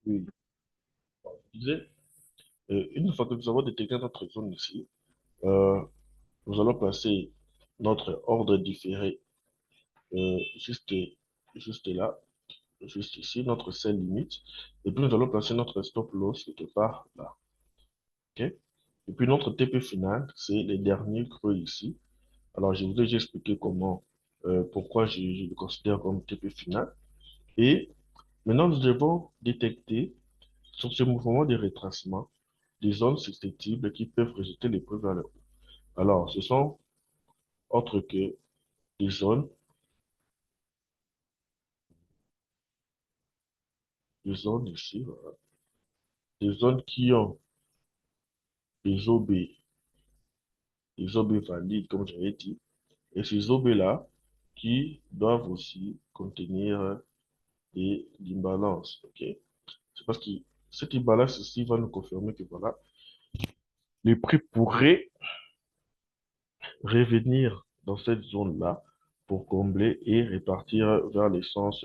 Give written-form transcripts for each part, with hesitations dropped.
Oui. Je disais, une fois que nous avons détecté notre zone ici, euh, nous allons placer notre ordre différé euh, juste, juste là, juste ici, notre sell limite. Et puis nous allons placer notre stop loss quelque part là. OK? Et puis notre TP final, c'est les derniers creux ici. Alors je vous ai déjà expliqué comment, pourquoi je le considère comme TP final. Et maintenant, nous devons détecter sur ce mouvement de retracement des zones susceptibles qui peuvent rejeter les prix vers le haut. Alors, ce sont autres que des zones, des zones ici, voilà. Des zones qui ont des OB, des OB valides, comme j'avais dit, et ces OB-là qui doivent aussi contenir des imbalances, ok? C'est parce que cette imbalance ici va nous confirmer que voilà, les prix pourraient revenir dans cette zone-là pour combler et répartir vers les sens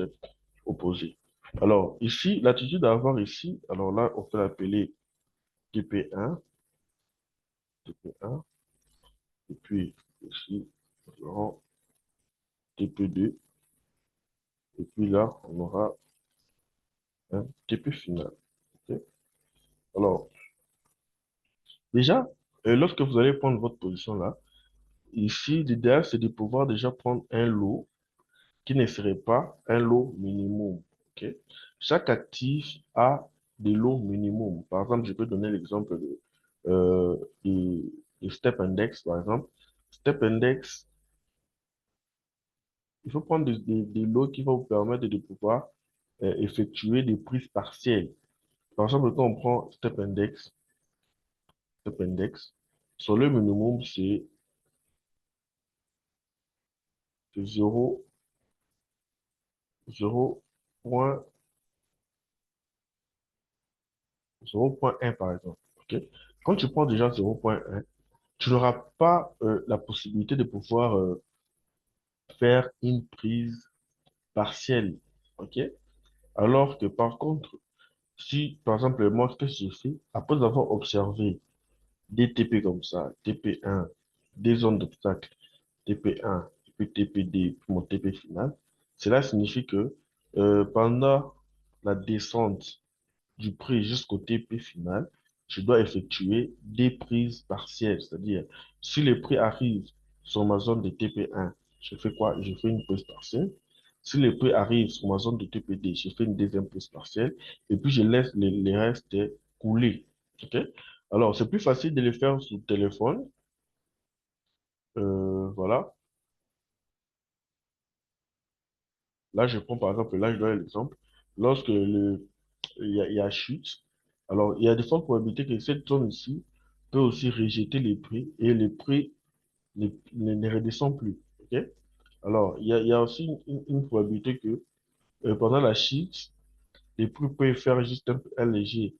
opposés. Alors, ici, l'attitude à avoir ici, alors là, on peut l'appeler TP1, TP1, et puis ici, nous aurons TP2, et puis là, on aura un TP final. Ok. Alors, déjà, lorsque vous allez prendre votre position là, ici, l'idéal, c'est de pouvoir déjà prendre un lot qui ne serait pas un lot minimum. Ok. Chaque actif a des lots minimum. Par exemple, je peux donner l'exemple de Step Index, par exemple. Step Index, il faut prendre des lots qui vont vous permettre de pouvoir effectuer des prises partielles. Par exemple, quand on prend Step Index, sur le minimum, c'est 0, 0,1 par exemple. Ok. Quand tu prends déjà 0,1, tu n'auras pas la possibilité de pouvoir faire une prise partielle. OK? Alors que par contre, si par exemple, moi, ce que j'ai fait, après avoir observé des TP comme ça, TP1, des zones d'obstacle, TP1, puis TPD, puis mon TP final, cela signifie que pendant la descente du prix jusqu'au TP final, je dois effectuer des prises partielles. C'est-à-dire, si le prix arrive sur ma zone de TP1, je fais quoi? Je fais une prise partielle. Si le prix arrive sur ma zone de TPD, je fais une deuxième prise partielle. Et puis, je laisse les restes couler. OK? Alors, c'est plus facile de le faire sur téléphone. Voilà. Là, je prends par exemple, là, je donne l'exemple. Lorsque il y a chute, alors il y a des fortes probabilités que cette zone ici peut aussi rejeter les prix et les prix ne redescendent plus. OK? Alors, il y a aussi une probabilité que pendant la chute, les prix peuvent faire juste un léger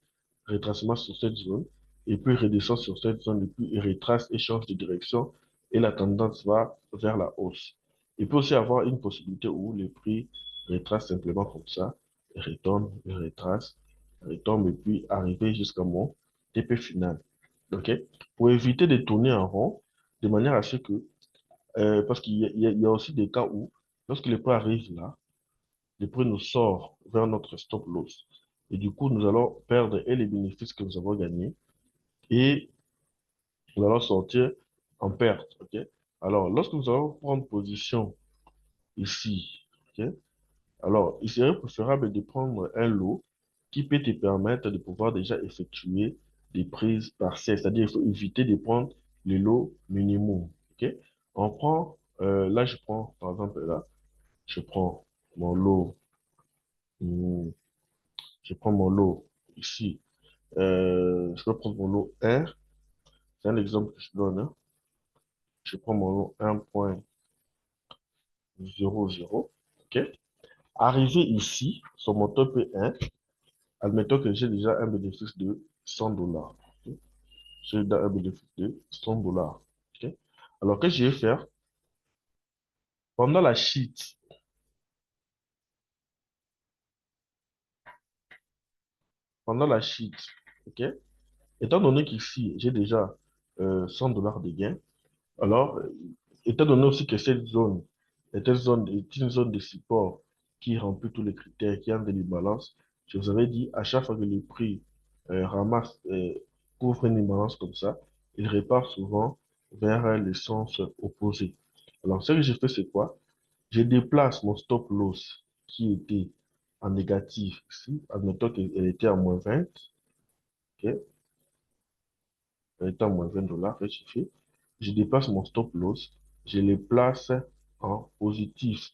retracement sur cette zone et puis redescend sur cette zone et puis il retrace et change de direction et la tendance va vers la hausse. Il peut aussi avoir une possibilité où les prix retracent simplement comme ça, retombe, retrace, retombe et puis arriver jusqu'à mon TP final. OK? Pour éviter de tourner en rond, de manière à ce que, parce qu'il y a aussi des cas où, lorsque le prix arrive là, le prix nous sort vers notre stop loss. Et du coup, nous allons perdre et les bénéfices que nous avons gagnés et nous allons sortir en perte. OK? Alors, lorsque nous allons prendre position ici, OK? Alors, il serait préférable de prendre un lot qui peut te permettre de pouvoir déjà effectuer des prises partielles. C'est-à-dire, il faut éviter de prendre le lot minimum. OK? On prend, là, je prends, par exemple, là, je prends mon lot, hmm, je prends mon lot ici. Je vais prendre mon lot R. C'est un exemple que je donne, hein. Je prends mon lot 1,00. OK? Arrivé ici, sur mon top 1, admettons que j'ai déjà un bénéfice de $100. OK? J'ai déjà un bénéfice de $100. OK? Alors, qu'est-ce que je vais faire? Pendant la chute, pendant la chute, ok? Étant donné qu'ici, j'ai déjà $100 de gain, alors, étant donné aussi que cette zone est une zone de support qui remplit tous les critères, qui entre les balances, je vous avais dit, à chaque fois que le prix couvre une imbalance comme ça, il repart souvent vers le sens opposé. Alors, ce que j'ai fait, c'est quoi? Je déplace mon stop loss qui était en négatif ici. Admettons qu'elle était à -20. Ok? Elle était à -$20, que je fais. Je déplace mon stop loss. Je le place en positif,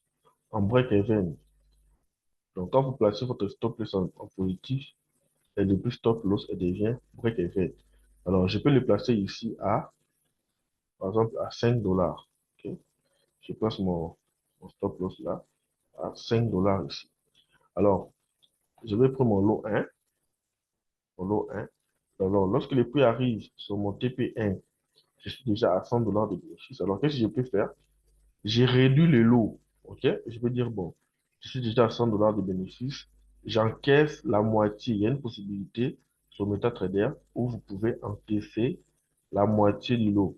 en break-even. Donc, quand vous placez votre stop loss en positif, et depuis stop loss, elle devient break-even. Alors, je peux le placer ici à, par exemple, à $5. Ok? Je place mon stop loss là, à $5 ici. Alors, je vais prendre mon lot 1. Alors, lorsque le prix arrive sur mon TP1, je suis déjà à $100 de bénéfice. Alors, qu'est-ce que je peux faire? J'ai réduit le lot. OK? Je peux dire, bon, je suis déjà à $100 de bénéfice. J'encaisse la moitié. Il y a une possibilité sur MetaTrader où vous pouvez encaisser la moitié du lot.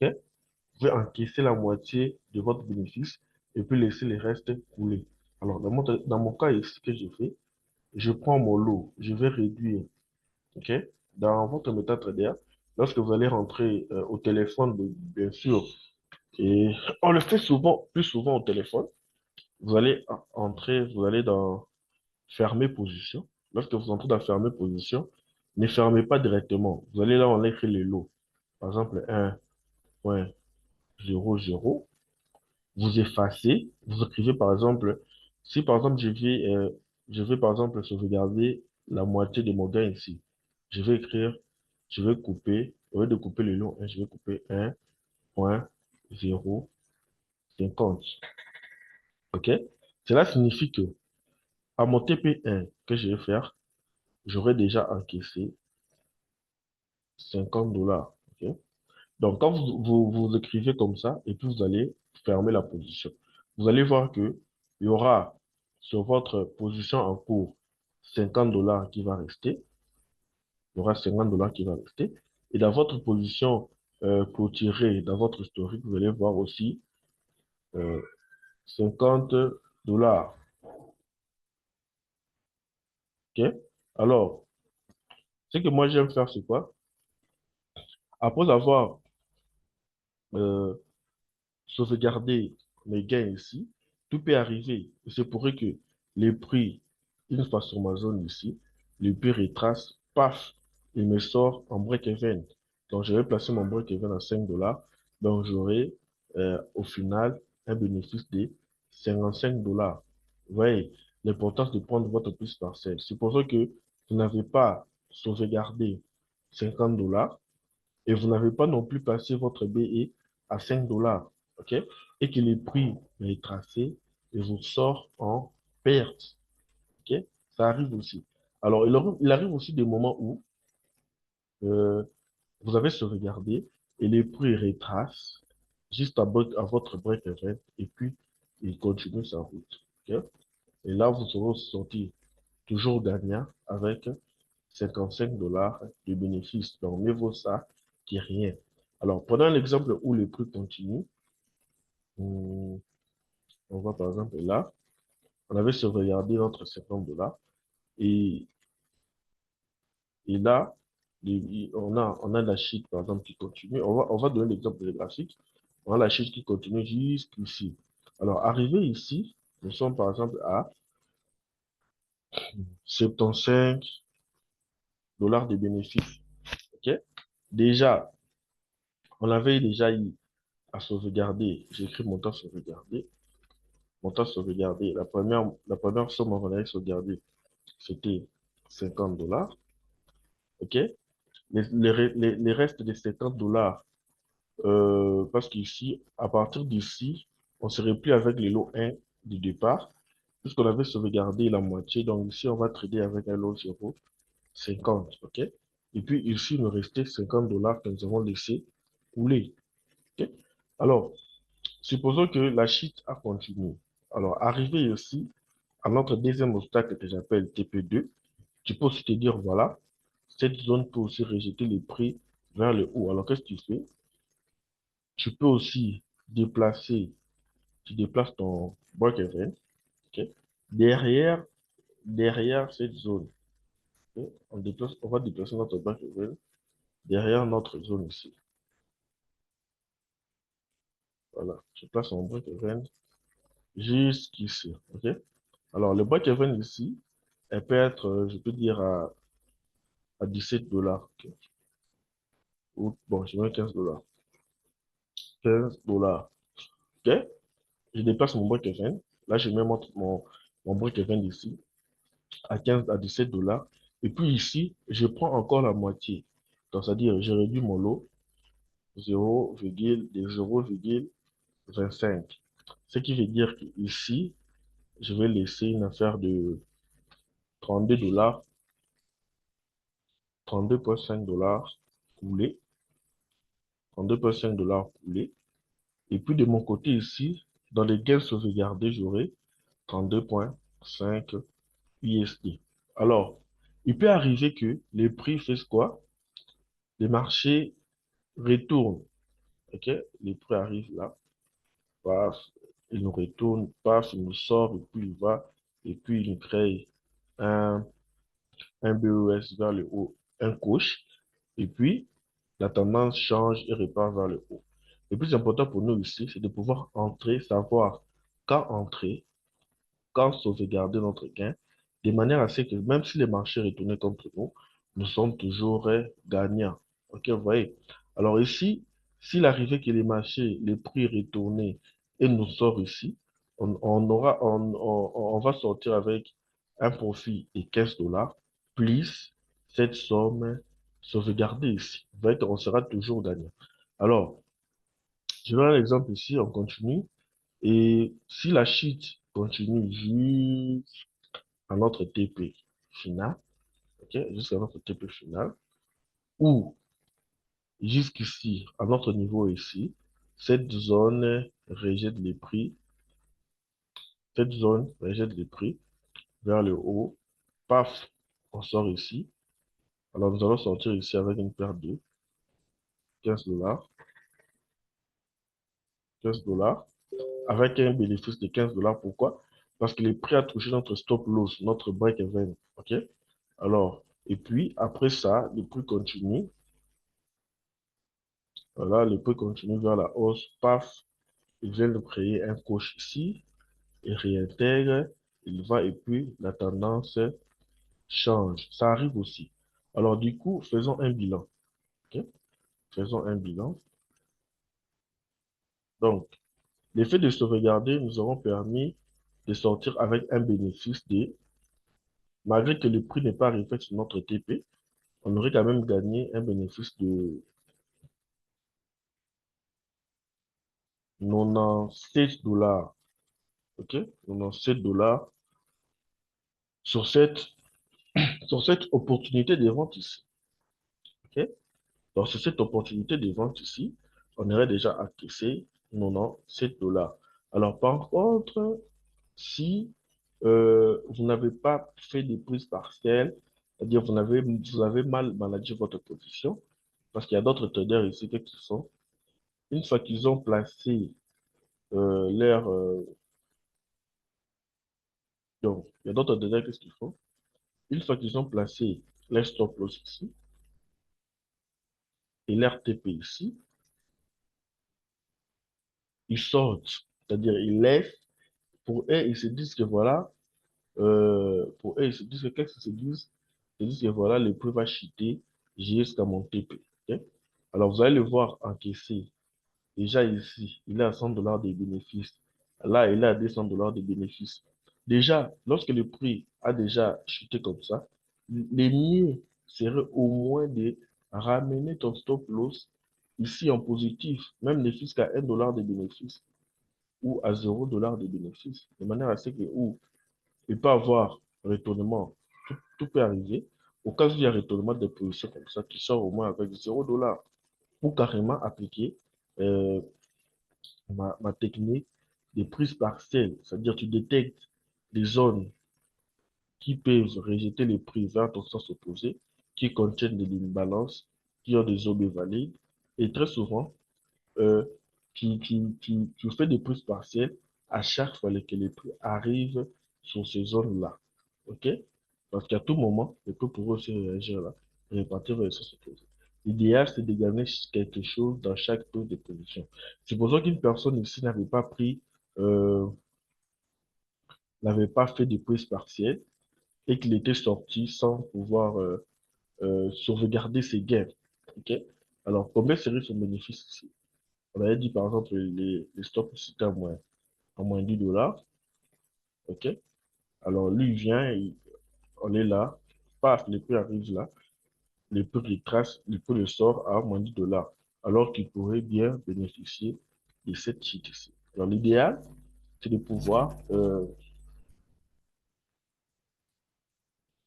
OK? Vous pouvez encaisser la moitié de votre bénéfice et puis laisser le reste couler. Alors, dans mon cas ici, ce que je fais, je prends mon lot, je vais réduire. OK? Dans votre MetaTrader, lorsque vous allez rentrer au téléphone, bien sûr, et on le fait souvent, plus souvent au téléphone, vous allez entrer, vous allez dans fermer position. Lorsque vous entrez dans fermer position, ne fermez pas directement. Vous allez là, on écrit les lots. Par exemple, 1,00. Vous effacez, vous écrivez par exemple, si par exemple je vais par exemple sauvegarder la moitié de mon gain ici, je vais écrire, je vais couper, au lieu de couper le lot, je vais couper 1,050. OK? Cela signifie que à mon TP1 que je vais faire, j'aurai déjà encaissé $50. OK? Donc, quand vous écrivez comme ça, et puis vous allez fermer la position, vous allez voir que il y aura sur votre position en cours $50 qui va rester. Il y aura $50 qui va rester. Et dans votre position clôturée, dans votre historique, vous allez voir aussi euh, $50. OK? Alors, ce que moi j'aime faire, c'est quoi? Après avoir euh, sauvegarder mes gains ici, tout peut arriver. Il se pourrait que les prix, une fois sur ma zone ici, le prix retrace, paf, il me sort en break-even. Donc, je vais placer mon break-even à $5. Donc, j'aurai au final un bénéfice de $55. Vous voyez, l'importance de prendre votre plus parcelle. Supposons que vous n'avez pas sauvegardé $50 et vous n'avez pas non plus placé votre BE à $5, OK? Et que le prix est tracé et vous sort en perte, OK? Ça arrive aussi. Alors, il arrive aussi des moments où euh, vous avez sauvegardé et le prix retrace juste à votre break-even et puis il continue sa route, OK? Et là, vous serez sorti toujours gagnant avec $55 de bénéfice. Donc, mieux vaut ça que rien. Alors, prenons l'exemple où le prix continue. On on va par exemple là, on avait sauvegardé notre $50 et, et là, on a la chute par exemple qui continue. On va donner l'exemple de graphique. On a la chute qui continue jusqu'ici. Alors, arrivé ici, nous sommes par exemple à $75 de bénéfice. OK? Déjà, on avait déjà eu à sauvegarder. J'ai écrit montant sauvegardé. Montant sauvegardé. La première somme qu'on avait sauvegardée, c'était $50. OK? Les restes des $50, parce qu'ici, à partir d'ici, on ne serait plus avec le lot 1 du départ, puisqu'on avait sauvegardé la moitié. Donc ici, on va trader avec un lot 0,50. OK? Et puis ici, il nous restait $50 que nous avons laissé couler. OK? Alors, supposons que la chute a continué. Alors, arrivé ici, à notre deuxième obstacle que j'appelle TP2, Tu peux aussi te dire, voilà, cette zone peut aussi rejeter les prix vers le haut. Alors, qu'est-ce que tu fais? Tu peux aussi déplacer, tu déplaces ton break-even, ok? Derrière, derrière cette zone, ok? On va déplacer notre break-even derrière notre zone ici. Voilà, je place mon break-even jusqu'ici, ok? Alors, le break-even ici, elle peut être, je peux dire, à 17 dollars, ok? Ou, bon, je mets 15 dollars. 15 dollars, ok? Je déplace mon break-even. Là, je mets mon break-even ici à 15 à 17 dollars. Et puis ici, je prends encore la moitié. Donc, c'est-à-dire, je réduis mon lot 0,25. Ce qui veut dire qu'ici, je vais laisser une affaire de 32 dollars, 32,5 dollars couler, 32,5 dollars couler. Et puis de mon côté ici, dans les gains sauvegardés, j'aurai 32,5 USD. Alors, il peut arriver que les prix fassent quoi? Les marchés retournent. OK? Les prix arrivent là, paf, il nous retourne, paf, il nous sort, et puis il va, et puis il nous crée un, un BOS vers le haut, un coach, et puis la tendance change et repart vers le haut. Le plus important pour nous ici, c'est de pouvoir entrer, savoir quand entrer, quand sauvegarder notre gain, de manière à ce que même si les marchés retournaient contre nous, nous sommes toujours gagnants. Ok, vous voyez. Alors ici, s'il arrivait que les marchés, les prix retournaient et nous sort ici, on va sortir avec un profit de 15 dollars plus cette somme sauvegardée ici. Vous voyez qu'on sera toujours gagnant. Alors, je donne l'exemple ici, on continue. Et si la chute continue jusqu'à notre TP final, ok, jusqu'à notre TP final, ou jusqu'ici, à notre niveau ici, cette zone rejette les prix, cette zone rejette les prix vers le haut, paf, on sort ici. Alors nous allons sortir ici avec une perte de 15 dollars, 15 dollars, avec un bénéfice de 15 dollars. Pourquoi? Parce que les prix a touché notre stop loss, notre break-even. OK? Alors, et puis, après ça, le prix continue. Voilà, le prix continue vers la hausse. Paf, il vient de créer un coach ici. Il réintègre. Il va et puis la tendance change. Ça arrive aussi. Alors, du coup, faisons un bilan. OK? Faisons un bilan. Donc, l'effet de sauvegarder nous avons permis de sortir avec un bénéfice de, malgré que le prix n'est pas arrivé sur notre TP, on aurait quand même gagné un bénéfice de 97 dollars. OK? 97 dollars sur cette opportunité de vente ici. OK? Donc, sur cette opportunité de vente ici, on aurait déjà encaissé 97 dollars. Alors, par contre, si vous n'avez pas fait de prise partielle, c'est-à-dire vous avez mal managé votre position, parce qu'il y a d'autres traders ici qui sont, une fois qu'ils ont placé leur... donc, il y a d'autres traders, qu'est-ce qu'ils font? Une fois qu'ils ont placé leur stop loss ici et leur TP ici, ils sortent, c'est-à-dire ils laissent, pour eux, ils se disent que voilà, pour eux, ils se disent que qu'est-ce qu'ils se disent? Ils se disent que voilà, le prix va chuter jusqu'à mon TP. Ok. Alors, vous allez le voir encaisser. Déjà ici, il est à 100 dollars de bénéfices. Là, il est à 200 dollars de bénéfices. Déjà, lorsque le prix a déjà chuté comme ça, le mieux serait au moins de ramener ton stop loss ici en positif, même ne fût qu'à 1 dollar de bénéfice ou à 0 dollar de bénéfice, de manière à ce que où il peut avoir retournement, tout peut arriver. Au cas où il y a retournement de position comme ça, tu sors au moins avec 0 dollar ou carrément appliquer euh, ma technique de prise partielle, c'est-à-dire tu détectes des zones qui peuvent rejeter les prix vers ton sens opposé, qui contiennent des lignes balances, qui ont des OB valides, et très souvent, euh, qui fait des prises partielles à chaque fois que les prix arrivent sur ces zones-là. OK? Parce qu'à tout moment, les prix pourront aussi réagir là, et repartir vers le sens opposé. L'idéal, c'est de gagner quelque chose dans chaque prise de position. Supposons qu'une personne ici euh, n'avait pas fait de prise partielle et qu'il était sorti sans pouvoir sauvegarder ses gains. OK? Alors, combien serait son bénéfice ici? On avait dit par exemple les stocks c'était à moins 10 dollars. OK? Alors, lui il vient, on est là, paf, le prix arrive là, le prix retrace, le prix le sort à moins 10 dollars. Alors qu'il pourrait bien bénéficier de cette cheat ici. Alors, l'idéal, c'est de pouvoir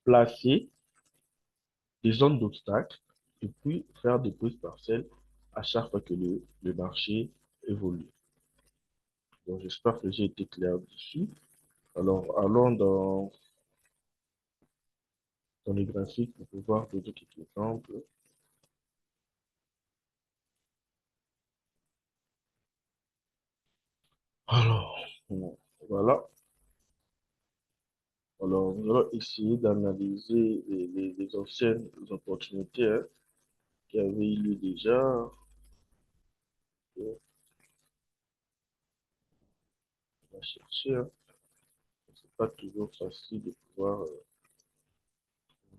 placer des zones d'obstacles et puis faire des prises partielles à chaque fois que le marché évolue. Donc, j'espère que j'ai été clair dessus. Alors, allons dans les graphiques pour pouvoir donner quelques exemples. Alors, bon, voilà. Alors, nous allons essayer d'analyser les anciennes opportunités hein, qui avaient eu lieu déjà. On va chercher. Hein. C'est pas toujours facile de pouvoir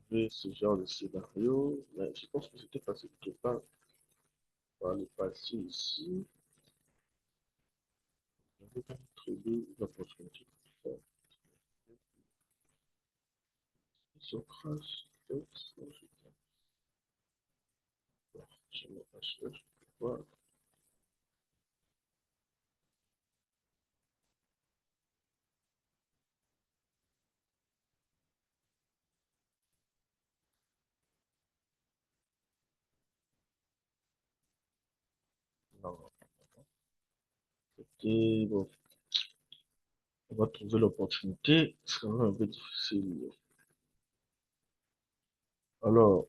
trouver ce genre de scénario, mais je pense que c'était facile quelque part par le passé ici. On avait quand même trouvé une opportunité pour faire. Sur crash, je me recherche pour voir. Non, c'était bon. On va trouver l'opportunité. C'est quand même un peu difficile. Alors,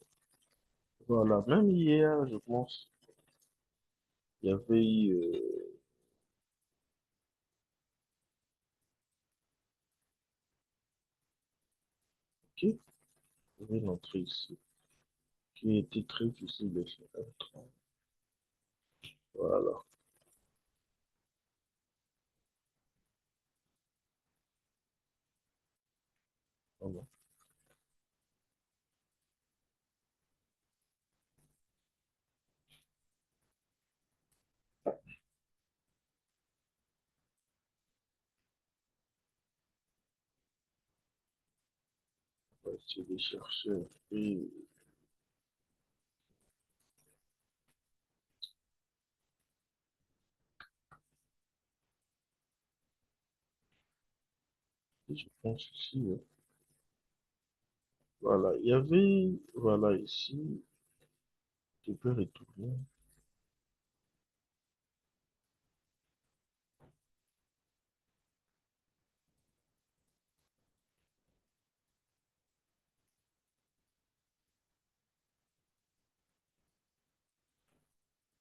voilà, même hier, je pense, il y avait eu, ok, il y avait une entrée ici, qui était très difficile de faire. Voilà. Voilà. On va essayer de chercher un peu. Je pense ici, hein. Voilà, il y avait, voilà, ici, je peux retourner.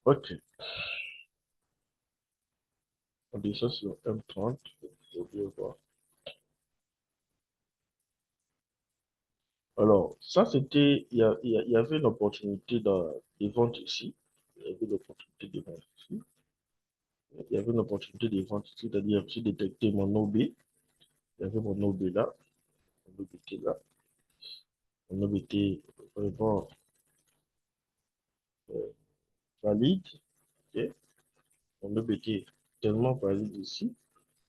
Ok, on dit ça sur M30, je vais voir. Alors, ça, c'était, il y avait l'opportunité de vente ici. Il y avait l'opportunité de vente ici. Il y avait une opportunité de vente ici, c'est-à-dire j'ai détecté mon OB. Il y avait mon OB là. Mon OB était là. Mon OB était vraiment euh, valide. Ok. Mon OB était tellement valide ici.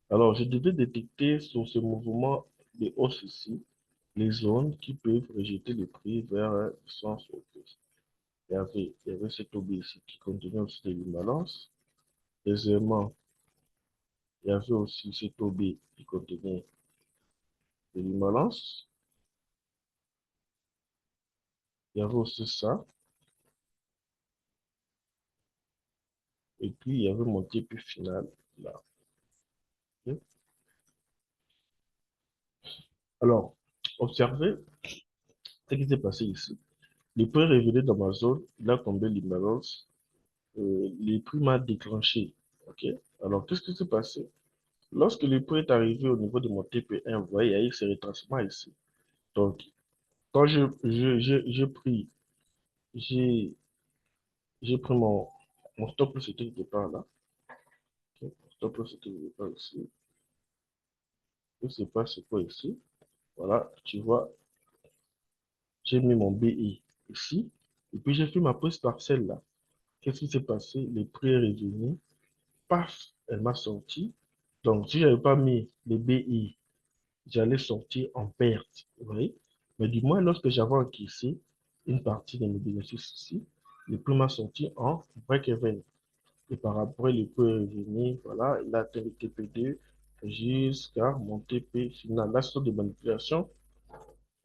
Alors, je devais détecter sur ce mouvement de hausse ici les zones qui peuvent rejeter le prix vers un sens opposé. Il y avait cet OB ici qui contenait aussi de l'imbalance. Deuxièmement, il y avait aussi cet OB qui contenait de l'imbalance. Il y avait aussi ça. Et puis, il y avait mon début final là. Ok. Alors, observez ce qui s'est passé ici. Le prix est revenu dans ma zone, il a tombé l'imbalance, le prix m'a déclenché. OK? Alors, qu'est-ce qui s'est passé? Lorsque le prix est arrivé au niveau de mon TP1, vous voyez, il y a eu ce retracement ici. Donc, quand j'ai pris, j'ai j'ai pris mon stop loss était quelque part là. Ok, mon stop loss était quelque part ici. Je ne sais pas c'est quoi ici. Voilà, tu vois, j'ai mis mon BI ici. Et puis j'ai fait ma pause partielle là. Qu'est-ce qui s'est passé? Le prix est revenu. Paf, elle m'a sorti. Donc, si je n'avais pas mis les BI, j'allais sortir en perte. Vous voyez? Mais du moins, lorsque j'avais encaissé une partie de mes bénéfices ici, le prix m'a sorti en break-even. Et par après, le prix est revenu, voilà, il a atteint le TP2 jusqu'à mon TP final. Là, ce sont des manipulations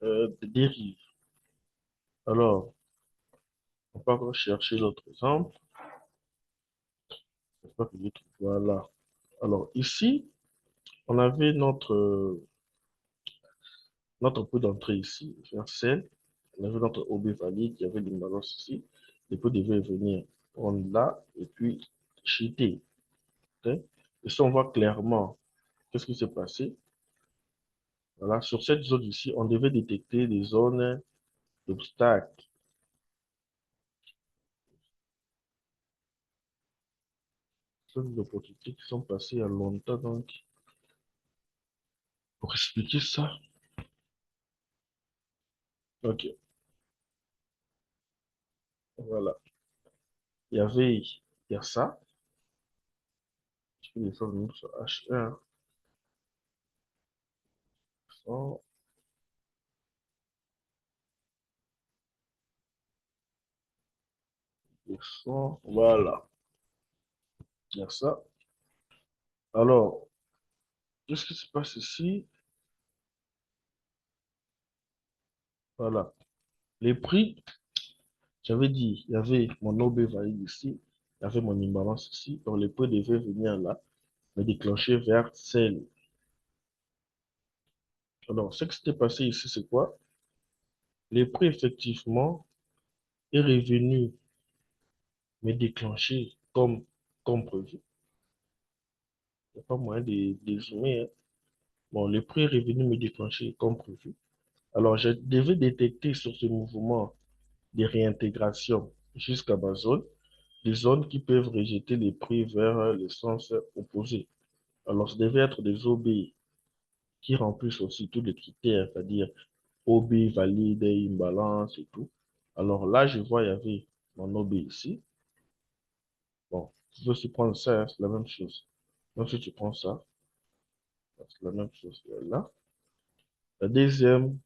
de dérive. Alors, on va encore chercher l'autre exemple. J'espère que je trouve. Voilà. Alors, ici, on avait notre peu d'entrée ici, vers celle. On avait notre OB valide, il y avait l'imbalance ici. Le peu devait venir prendre là et puis chuter. Ok. Et ça, on voit clairement qu'est-ce qui s'est passé. Voilà, sur cette zone ici, on devait détecter des zones d'obstacles. Zones d'opportunités qui sont passées il y a longtemps. Donc, pour expliquer ça, ok, voilà. Il y a ça. Je peux le faire venir sur H1, 100, 200, voilà. Il y a ça. Alors, qu'est-ce qui se passe ici? Voilà. Les prix, j'avais dit, il y avait mon OB valide ici, il y avait mon imbalance ici, donc les prix devaient venir là, me déclencher vers celle. Alors, ce qui s'était passé ici, c'est quoi? Les prix, effectivement, est revenu me déclencher comme prévu. Il n'y a pas moyen de zoomer, hein. Bon, le prix est revenu me déclencher comme prévu. Alors, je devais détecter sur ce mouvement de réintégration jusqu'à ma zone, des zones qui peuvent rejeter les prix vers le sens opposé. Alors, ça devait être des OB qui remplissent aussi tous les critères, c'est-à-dire OB valide, imbalance et tout. Alors là, je vois, il y avait mon OB ici. Bon, tu veux aussi prendre ça, hein, c'est la même chose. Donc, si tu prends ça, c'est la même chose là. La deuxième,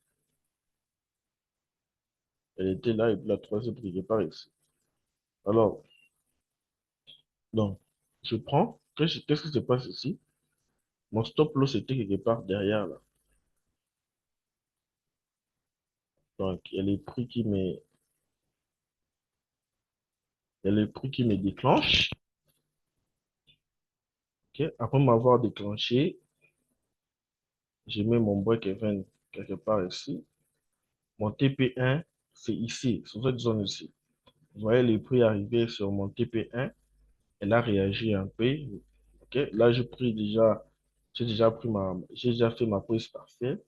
elle était là, et puis la troisième, quelque part ici. Alors, donc, je prends, qu'est-ce qui se passe ici? Mon stop loss était quelque part derrière là. Donc, il y a les prix il y a les prix qui me déclenchent. Ok. Après m'avoir déclenché, je mets mon break-even quelque part ici. Mon TP1, c'est ici, sur cette zone ici. Vous voyez les prix arriver sur mon TP1. Elle a réagi un peu. Ok. Là, j'ai déjà fait ma prise partielle.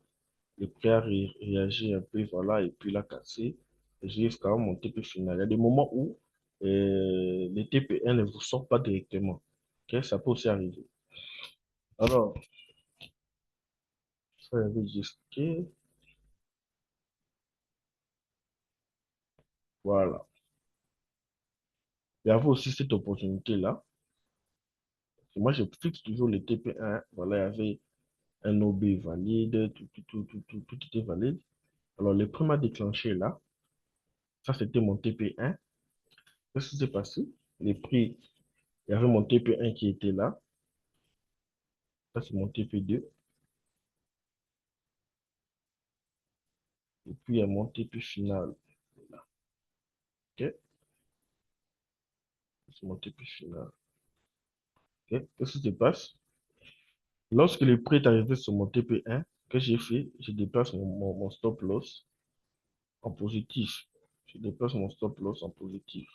Le prix a réagi un peu, voilà, et puis il a cassé jusqu'à mon TP final. Il y a des moments où les TP1 ne vous sortent pas directement. Ok. Ça peut aussi arriver. Alors, ça, il y avait juste que, voilà. Il y avait aussi cette opportunité-là. Moi, je fixe toujours le TP1. Voilà, il y avait un OB valide, tout était valide. Alors, le prix m'a déclenché là. Ça, c'était mon TP1. Qu'est-ce qui s'est passé? Les prix, il y avait mon TP1 qui était là. Ça, c'est mon TP2. Et puis, il y a mon TP final. Là. OK? C'est mon TP final. OK? Qu'est-ce qui se passe? Lorsque le prix est arrivé sur mon TP1, Qu'est-ce que j'ai fait? Je déplace mon stop loss en positif. Je déplace mon stop loss en positif.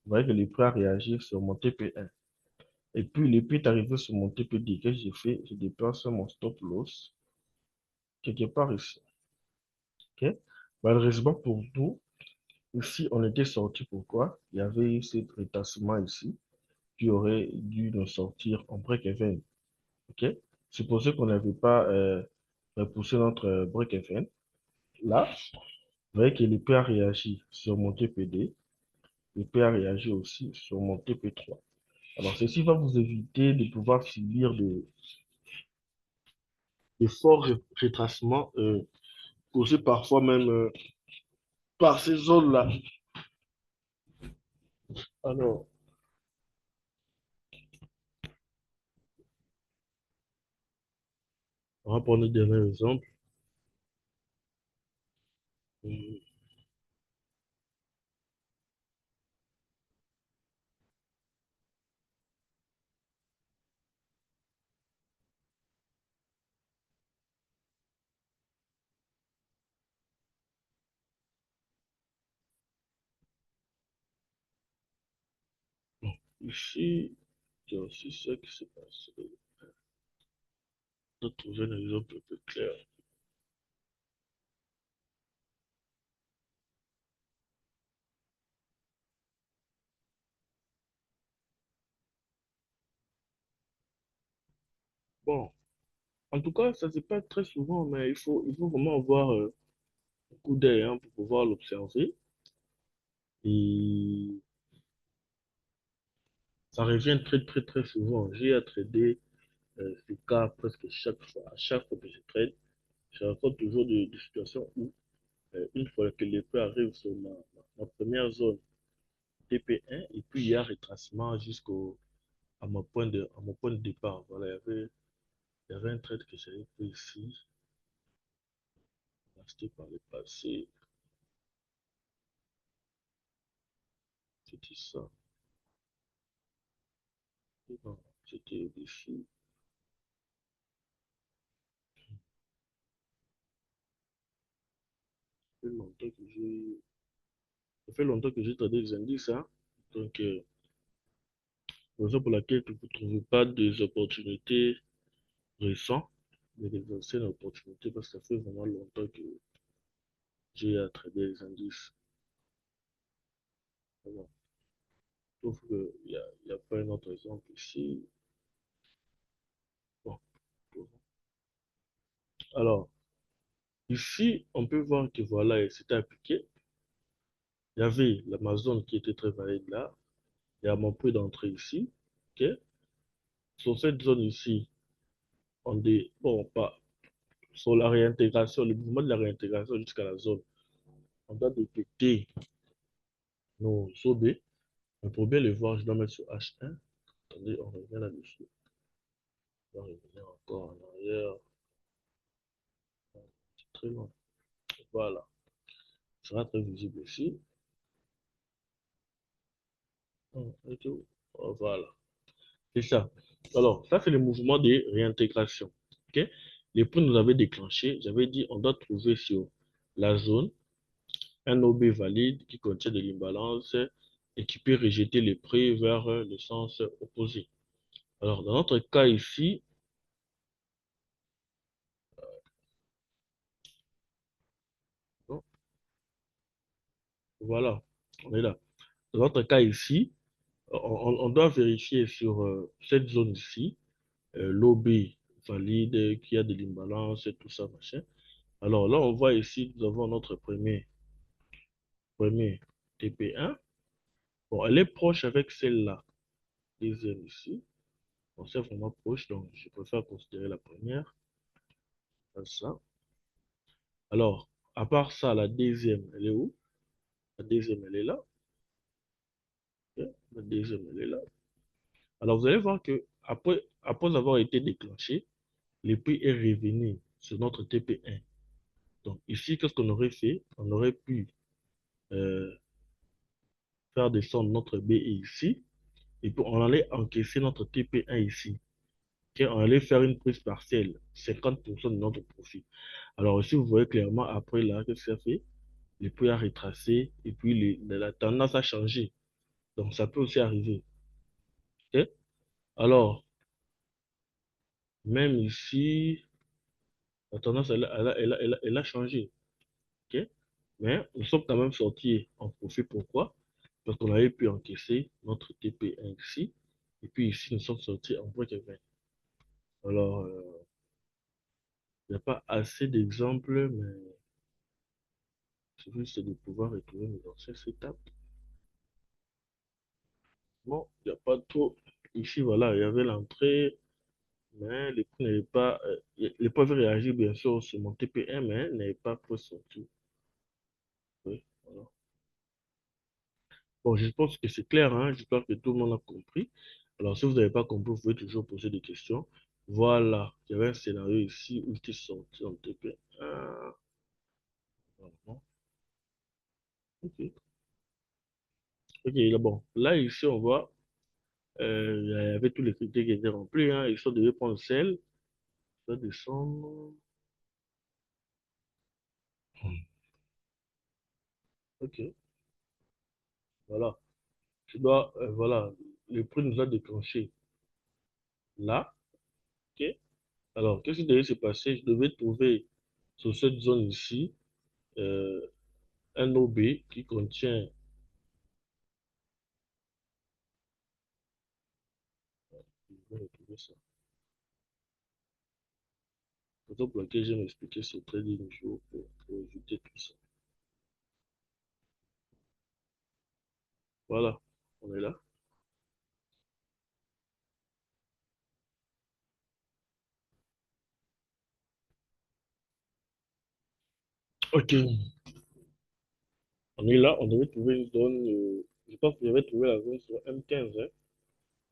Vous voyez que le prix a réagi sur mon TP1. Et puis, le prix est arrivé sur mon TPD. Qu'est-ce que j'ai fait? Je déplace mon stop loss quelque part ici. Ok? Malheureusement pour nous, ici, on était sorti. Pourquoi? Il y avait eu ce rétassement ici qui aurait dû nous sortir en break-even. Ok? C'est pour ça qu'on n'avait pas repoussé notre break-even. Là, vous voyez que le prix a réagi sur mon TPD. Le prix a réagi aussi sur mon TP3. Alors, ceci va vous éviter de pouvoir subir de forts rétracements causés parfois même par ces zones-là. Alors, on va prendre le dernier exemple. Hum, bon, ici, il y a aussi ce qui se passe. On va trouver un exemple un peu clair. Bon, en tout cas, ça ne se passe très souvent, mais il faut vraiment avoir un coup d'œil hein, pour pouvoir l'observer. Et ça revient très, très, très souvent. J'ai à trader ce cas presque chaque fois. À chaque fois que je trade, je rencontre toujours des situations où, une fois que les prix arrivent sur ma première zone TP1, et puis il y a retracement à mon point de départ. Voilà, il y avait un trade que j'avais pris ici, acheté par le passé. C'était ça. Et non, c'était au-dessus. Ça fait longtemps que j'ai, ça fait longtemps que j'ai tradé les indices, hein. Donc, raison pour laquelle vous ne trouvez pas des opportunités récentes, mais des anciennes opportunités, parce que ça fait vraiment longtemps que j'ai à trader les indices. Voilà. Sauf qu'il y a pas un autre exemple ici. Bon. Alors, ici, on peut voir que voilà, c'était appliqué. Il y avait l'Amazon qui était très valide là. Il y a mon prix d'entrée ici. Ok. Sur cette zone ici, bon, pas, sur la réintégration, le mouvement de la réintégration jusqu'à la zone, on doit détecter nos OB. Mais pour bien le voir, je dois mettre sur H1. Attendez, on revient là-dessus. On va revenir encore en arrière. C'est très long. Voilà. Ce sera très visible ici. Et tout. Voilà. C'est ça. Alors, ça, c'est le mouvement de réintégration. OK? Les points que nous avaient déclenchés, j'avais dit on doit trouver sur la zone un OB valide qui contient de l'imbalance et qui peut rejeter les prix vers le sens opposé. Alors, dans notre cas ici, bon, voilà, on est là. Dans notre cas ici, on doit vérifier sur cette zone ici, l'OB valide, qui a de l'imbalance, tout ça, machin. Alors là, on voit ici, nous avons notre premier TP1. Bon, elle est proche avec celle-là. Deuxième ici. Bon, c'est vraiment proche, donc je préfère considérer la première. Comme ça. Alors, à part ça, la deuxième, elle est où? La deuxième, elle est là. Ok. La deuxième, elle est là. Alors, vous allez voir que après avoir été déclenché, le prix est revenu sur notre TP1. Donc, ici, qu'est-ce qu'on aurait fait? On aurait pu euh, faire descendre notre BI ici, et puis on allait encaisser notre TP1 ici. Ok, on allait faire une prise partielle, 50% de notre profit. Alors ici, vous voyez clairement après là, qu'est-ce que ça fait? Le prix a retracé et puis la tendance a changé. Donc ça peut aussi arriver. Ok. Alors, même ici, la tendance, elle a changé. Ok. Mais nous sommes quand même sortis en profit. Pourquoi? Parce qu'on avait pu encaisser notre TP1 ici. Et puis ici, nous sommes sortis en break-even. Alors, il n'y a pas assez d'exemples, mais c'est juste de pouvoir retrouver mes anciens setups. Bon, il n'y a pas trop. Ici, voilà, il y avait l'entrée, mais les prix n'avaient pas. Les peuvent réagir, bien sûr, sur mon TP1, mais n'avaient pas ressorti. Oui, voilà. Bon, je pense que c'est clair, hein. J'espère que tout le monde a compris. Alors, si vous n'avez pas compris, vous pouvez toujours poser des questions. Voilà, il y avait un scénario ici où j'étais sorti en TP1. Voilà. Ok, ok, là, bon. Là, ici, on voit, il y avait tous les critères qui étaient remplis, hein. Ici, on devait prendre celle, ça descendre. Ok, voilà. Voilà, le prix nous a déclenché là. Ok. Alors, qu'est-ce qui devait se passer? Je devais trouver sur cette zone ici euh, un OB qui contient, je vais retrouver ça. Raison pour laquelle je vais m'expliquer sur TradingView pour éviter tout ça. Voilà, on est là. Ok, on est là. On devait trouver une zone. Je pense que j'avais trouvé la zone sur M15. Hein.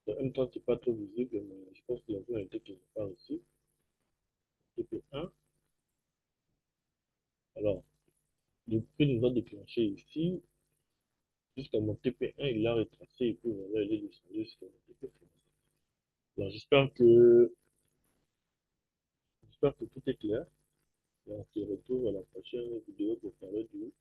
Sur M30, c'est pas trop visible, mais je pense que la zone était quelque part ici. TP1. Alors, le prix nous a déclenché ici. Jusqu'à mon TP1, il l'a retracé et puis voilà, il est descendu jusqu'à mon TP1. Alors, j'espère que tout est clair. Et on se retrouve à la prochaine vidéo pour parler du